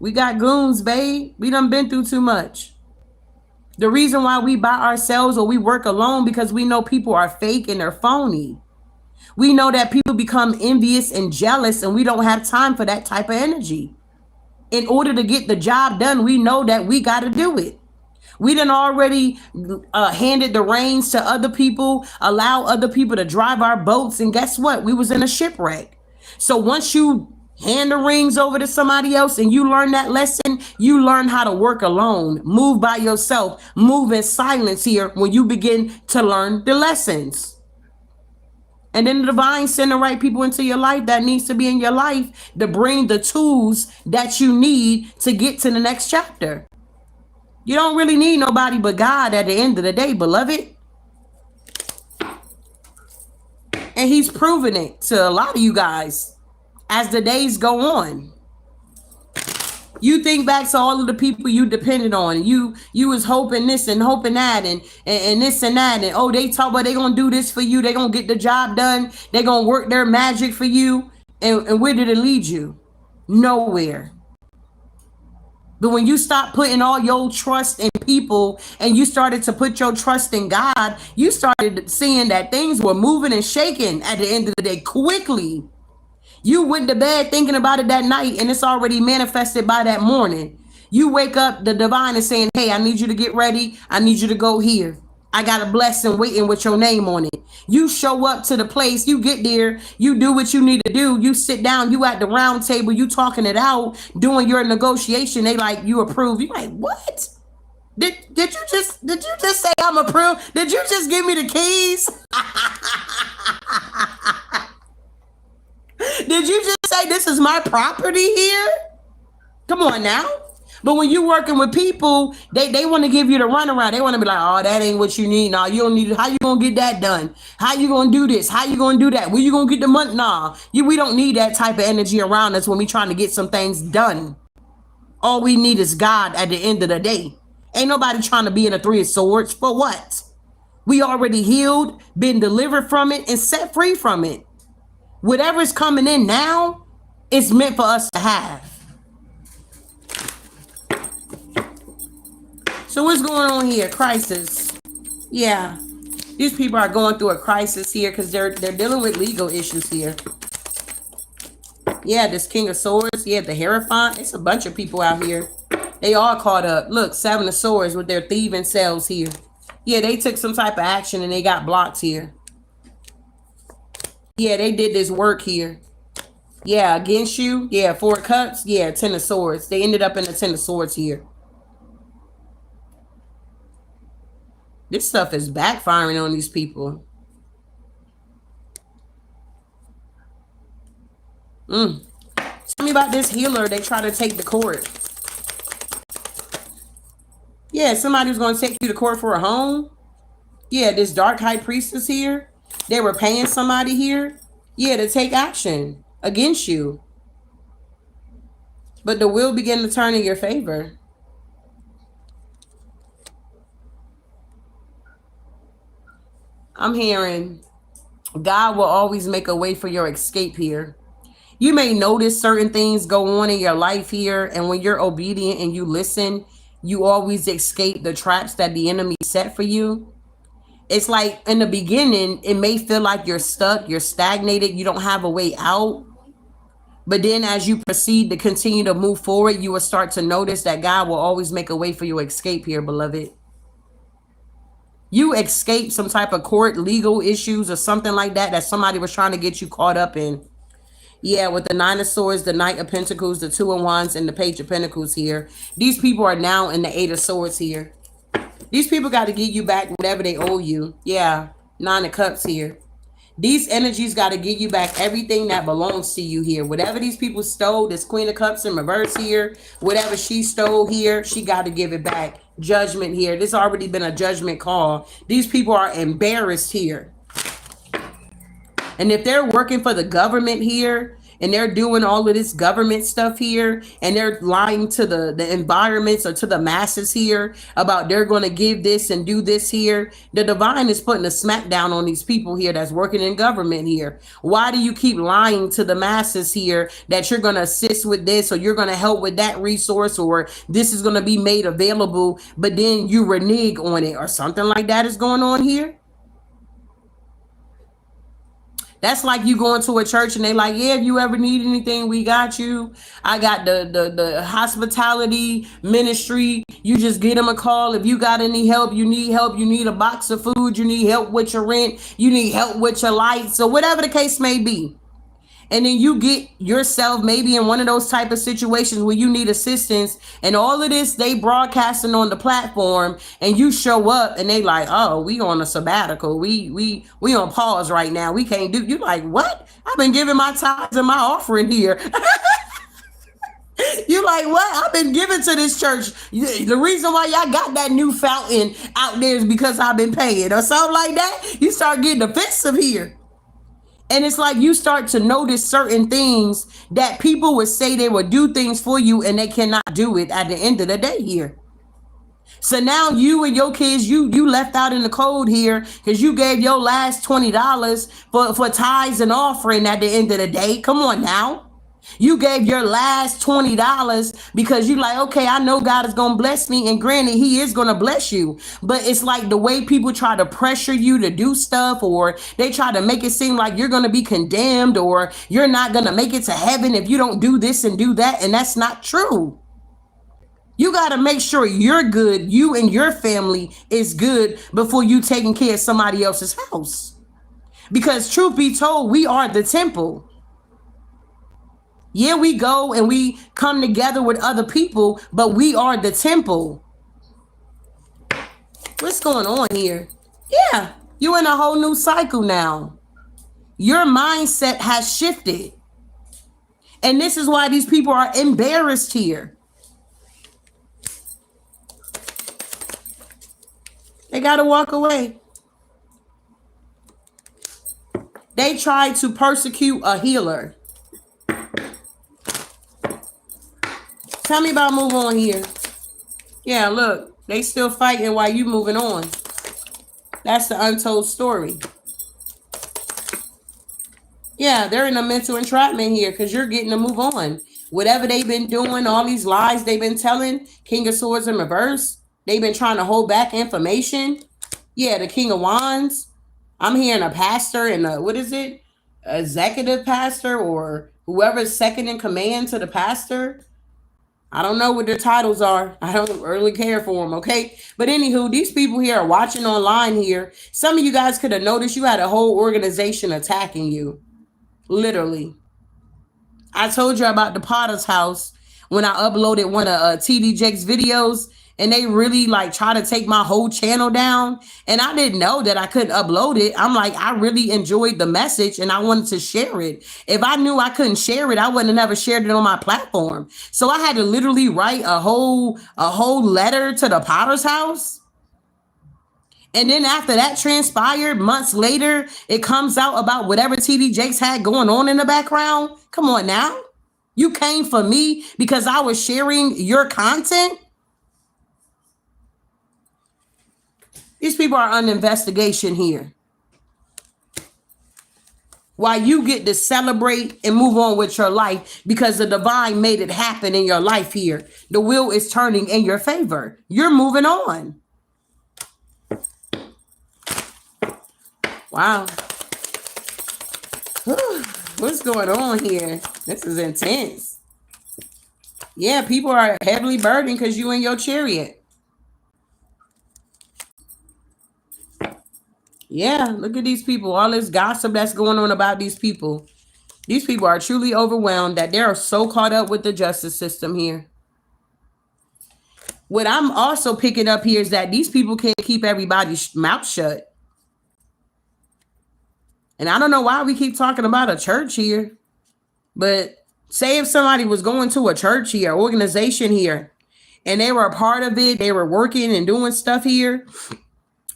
We got goons, babe. We done been through too much. The reason why we by ourselves or we work alone because we know people are fake and they're phony. We know that people become envious and jealous and we don't have time for that type of energy. In order to get the job done, we know that we got to do it. We done already handed the reins to other people, allow other people to drive our boats. And guess what? We was in a shipwreck. So once you hand the reins over to somebody else and you learn that lesson, you learn how to work alone, move by yourself, move in silence here when you begin to learn the lessons. And then the divine send the right people into your life that needs to be in your life to bring the tools that you need to get to the next chapter. You don't really need nobody but God at the end of the day, beloved. And he's proven it to a lot of you guys as the days go on. You think back to all of the people you depended on. You was hoping this and hoping that and this and that. And oh, they talk about they gonna do this for you. They gonna get the job done. They gonna work their magic for you. And where did it lead you? Nowhere. But when you stop putting all your trust in people and you started to put your trust in God, you started seeing that things were moving and shaking at the end of the day quickly. You went to bed thinking about it that night and it's already manifested by that morning. You wake up, the divine is saying, hey, I need you to get ready. I need you to go here. I got a blessing waiting with your name on it. You show up to the place, you get there, you do what you need to do. You sit down, you at the round table, you talking it out, doing your negotiation. They like, you approve. You like, what? Did you just say I'm approved? Did you just give me the keys? Did you just say this is my property here? Come on now. But when you working with people, they want to give you the runaround. They want to be like, oh, that ain't what you need. Nah, you don't need it. How you gonna get that done? How you gonna do this? How you gonna do that? Where you gonna get the money? Nah, we don't need that type of energy around us when we trying to get some things done. All we need is God at the end of the day. Ain't nobody trying to be in a three of swords. For what? We already healed, been delivered from it, and set free from it. Whatever's coming in now, it's meant for us to have. So what's going on here? Crisis. Yeah. These people are going through a crisis here because they're dealing with legal issues here. Yeah, this King of Swords. Yeah, the Hierophant. It's a bunch of people out here. They all caught up. Look, Seven of Swords with their thieving selves here. Yeah, they took some type of action and they got blocked here. Yeah, they did this work here. Yeah, against you. Yeah, Four of Cups. Yeah, Ten of Swords. They ended up in the Ten of Swords here. This stuff is backfiring on these people. Tell me about this healer they try to take to court. Yeah, somebody's going to take you to court for a home. Yeah, this dark high priestess here. They were paying somebody here. Yeah, to take action against you. But the wheel began to turn in your favor. I'm hearing God will always make a way for your escape here. You may notice certain things go on in your life here, and when you're obedient and you listen, you always escape the traps that the enemy set for you. It's like in the beginning, it may feel like you're stuck, you're stagnated, you don't have a way out. But then as you proceed to continue to move forward, you will start to notice that God will always make a way for your escape here, beloved. You escape some type of court legal issues or something like that somebody was trying to get you caught up in. Yeah, with the Nine of Swords, the Knight of Pentacles, the Two of Wands, and the Page of Pentacles here. These people are now in the Eight of Swords here. These people got to give you back whatever they owe you. Yeah, Nine of Cups here. These energies got to give you back everything that belongs to you here. Whatever these people stole, this Queen of Cups in reverse here, whatever she stole here, she got to give it back. Judgment here. This already been a judgment call. These people are embarrassed here. And if they're working for the government here and they're doing all of this government stuff here and they're lying to the environments or to the masses here about they're going to give this and do this here, the divine is putting a smackdown on these people here that's working in government here. Why do you keep lying to the masses here that you're going to assist with this or you're going to help with that resource or this is going to be made available, but then you renege on it or something like that is going on here? That's like you going to a church and they like, yeah, if you ever need anything, we got you. I got the hospitality ministry. You just get them a call. If you got any help, you need a box of food, you need help with your rent, you need help with your lights, or whatever the case may be. And then you get yourself maybe in one of those type of situations where you need assistance and all of this, they broadcasting on the platform and you show up and they like, oh, we on a sabbatical. We on pause right now. We can't do, you like, what? I've been giving my tithes and my offering here. You like, what? I've been giving to this church. The reason why y'all got that new fountain out there is because I've been paying or something like that. You start getting offensive here. And it's like you start to notice certain things that people would say they would do things for you and they cannot do it at the end of the day here. So now you and your kids, you left out in the cold here because you gave your last $20 for tithes and offering at the end of the day. Come on now. You gave your last $20 because you like, okay, I know God is going to bless me. And granted, he is going to bless you. But it's like the way people try to pressure you to do stuff, or they try to make it seem like you're going to be condemned, or you're not going to make it to heaven if you don't do this and do that. And that's not true. You got to make sure you're good. You and your family is good before you taking care of somebody else's house. Because truth be told, we are the temple. Yeah, we go and we come together with other people, but we are the temple. What's going on here? Yeah, you're in a whole new cycle now. Your mindset has shifted. And this is why these people are embarrassed here. They got to walk away. They tried to persecute a healer. Tell me about move on here. Yeah, look, they still fighting while you moving on. That's the untold story. Yeah, they're in a mental entrapment here because you're getting to move on. Whatever they've been doing, all these lies they've been telling, King of Swords in reverse. They've been trying to hold back information. Yeah, the King of Wands. I'm hearing a pastor and a, what is it? Executive pastor or whoever's second in command to the pastor. I don't know what their titles are. I don't really care for them, okay? But anywho, these people here are watching online here. Some of you guys could have noticed you had a whole organization attacking you. Literally. I told you about the Potter's House when I uploaded one of TD Jake's videos, and they really like try to take my whole channel down. And I didn't know that I couldn't upload it. I'm like, I really enjoyed the message and I wanted to share it. If I knew I couldn't share it, I wouldn't have never shared it on my platform. So I had to literally write a whole letter to the Potter's House. And then after that transpired, months later, it comes out about whatever TD Jakes had going on in the background. Come on now. You came for me because I was sharing your content. These people are under investigation here. While you get to celebrate and move on with your life because the divine made it happen in your life here. The wheel is turning in your favor. You're moving on. Wow. What's going on here? This is intense. Yeah, people are heavily burdened because you in your chariot. Yeah, look at these people. All this gossip that's going on about these people. These people are truly overwhelmed that they're so caught up with the justice system here. What I'm also picking up here is that these people can't keep everybody's mouth shut. And I don't know why we keep talking about a church here. But say if somebody was going to a church here, organization here, and they were a part of it, they were working and doing stuff here,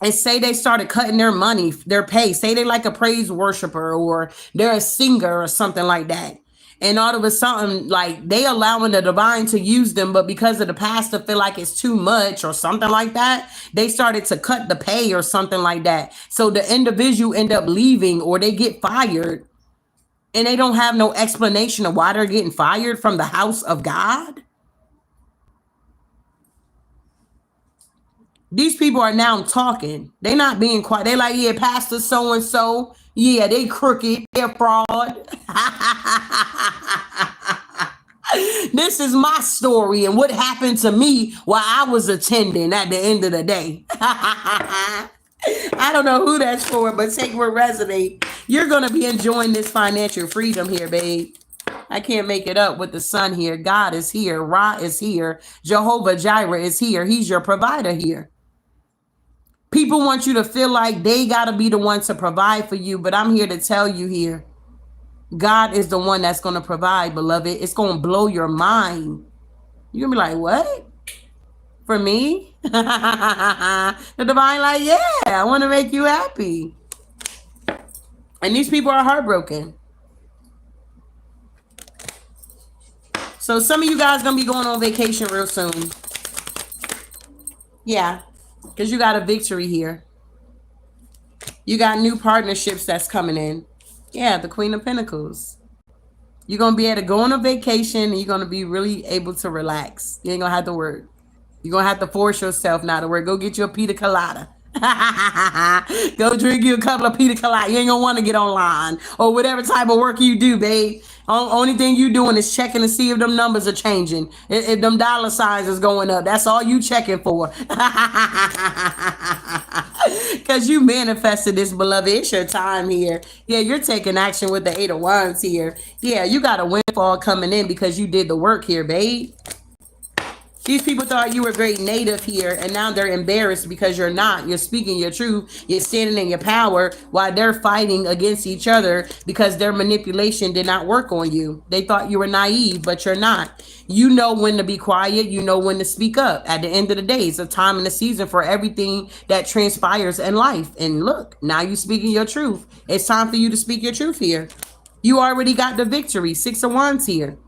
and say they started cutting their money, their pay, say they like a praise worshiper or they're a singer or something like that. And all of a sudden, like they allowing the divine to use them, but because of the pastor feel like it's too much or something like that, they started to cut the pay or something like that. So the individual end up leaving or they get fired and they don't have no explanation of why they're getting fired from the house of God. These people are now talking. They're not being quiet. They're like, yeah, Pastor so-and-so. Yeah, they crooked. They're fraud. This is my story and what happened to me while I was attending at the end of the day. I don't know who that's for, but take what resonate. You're going to be enjoying this financial freedom here, babe. I can't make it up with the sun here. God is here. Ra is here. Jehovah Jireh is here. He's your provider here. People want you to feel like they got to be the one to provide for you. But I'm here to tell you here, God is the one that's going to provide, beloved. It's going to blow your mind. You're going to be like, what? For me? The divine like, yeah, I want to make you happy. And these people are heartbroken. So some of you guys going to be going on vacation real soon. Yeah. Because you got a victory here. You got new partnerships that's coming in. Yeah, the Queen of Pentacles. You're going to be able to go on a vacation and you're going to be really able to relax. You ain't going to have to work. You're going to have to force yourself not to work. Go get you a pina colada. Go drink you a couple of pina colada. You ain't gonna want to get online or whatever type of work you do, babe. Only thing you doing is checking to see if them numbers are changing, if them dollar signs is going up. That's all you checking for. Because you manifested this, beloved. It's your time here. Yeah, you're taking action with the 8 of Wands here. Yeah, you got a windfall coming in because you did the work here, babe. These people thought you were great native here, and now they're embarrassed because you're not. You're speaking your truth. You're standing in your power while they're fighting against each other because their manipulation did not work on you. They thought you were naive, but you're not. You know when to be quiet. You know when to speak up. At the end of the day, it's a time and a season for everything that transpires in life. And look, now you're speaking your truth. It's time for you to speak your truth here. You already got the victory. 6 of Wands here.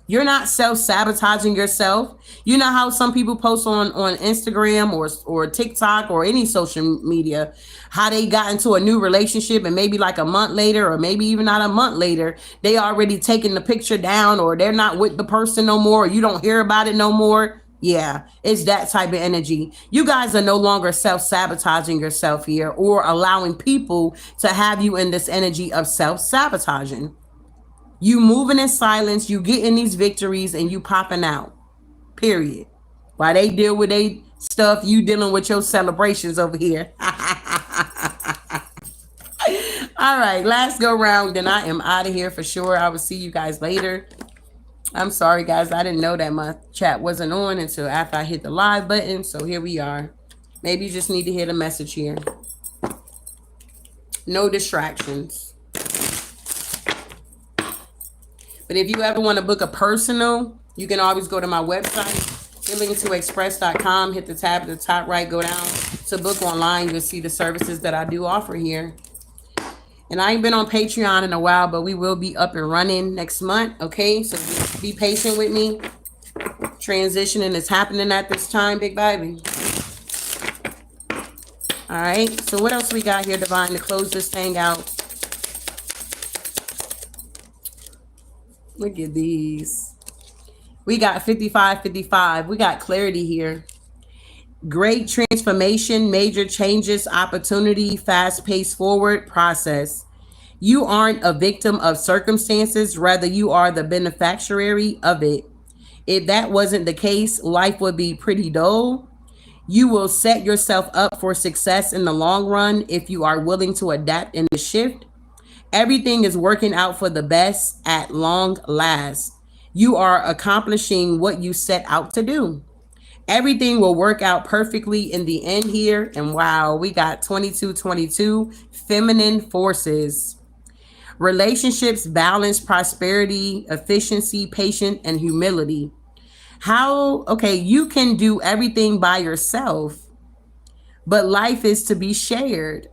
You're not self-sabotaging yourself. You know how some people post on Instagram or TikTok or any social media, how they got into a new relationship and maybe like a month later or maybe even not a month later, they already taken the picture down or they're not with the person no more or you don't hear about it no more. Yeah, it's that type of energy. You guys are no longer self-sabotaging yourself here or allowing people to have you in this energy of self-sabotaging. You moving in silence, you getting these victories, and you popping out. Period. While they deal with their stuff, you dealing with your celebrations over here. All right, last go round, then I am out of here for sure. I will see you guys later. I'm sorry, guys. I didn't know that my chat wasn't on until after I hit the live button. So here we are. Maybe you just need to hear the message here. No distractions. But if you ever want to book a personal, you can always go to my website, healingtoexpress.com, hit the tab at the top right, go down to book online. You'll see the services that I do offer here. And I ain't been on Patreon in a while, but we will be up and running next month, okay? So just be patient with me. Transitioning is happening at this time, big baby. All right, so what else we got here, Divine, to close this thing out? Look at these. We got 55. We got clarity here. Great transformation, major changes, opportunity, fast-paced forward process. You aren't a victim of circumstances. Rather, you are the beneficiary of it. If that wasn't the case, life would be pretty dull. You will set yourself up for success in the long run if you are willing to adapt and shift. Everything is working out for the best at long last. You are accomplishing what you set out to do. Everything will work out perfectly in the end here. And wow, we got 22, feminine forces. Relationships, balance, prosperity, efficiency, patience, and humility. Okay, you can do everything by yourself, but life is to be shared.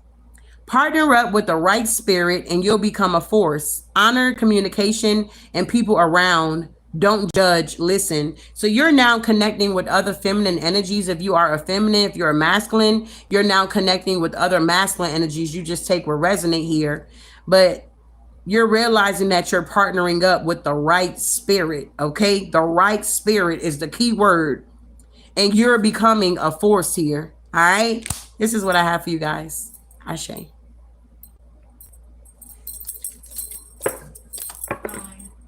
Partner up with the right spirit and you'll become a force. Honor communication and people around. Don't judge, listen. So you're now connecting with other feminine energies. If you are a feminine, if you're a masculine, you're now connecting with other masculine energies. You just take what resonate here. But you're realizing that you're partnering up with the right spirit, okay? The right spirit is the key word. And you're becoming a force here, all right? This is what I have for you guys. Ashe.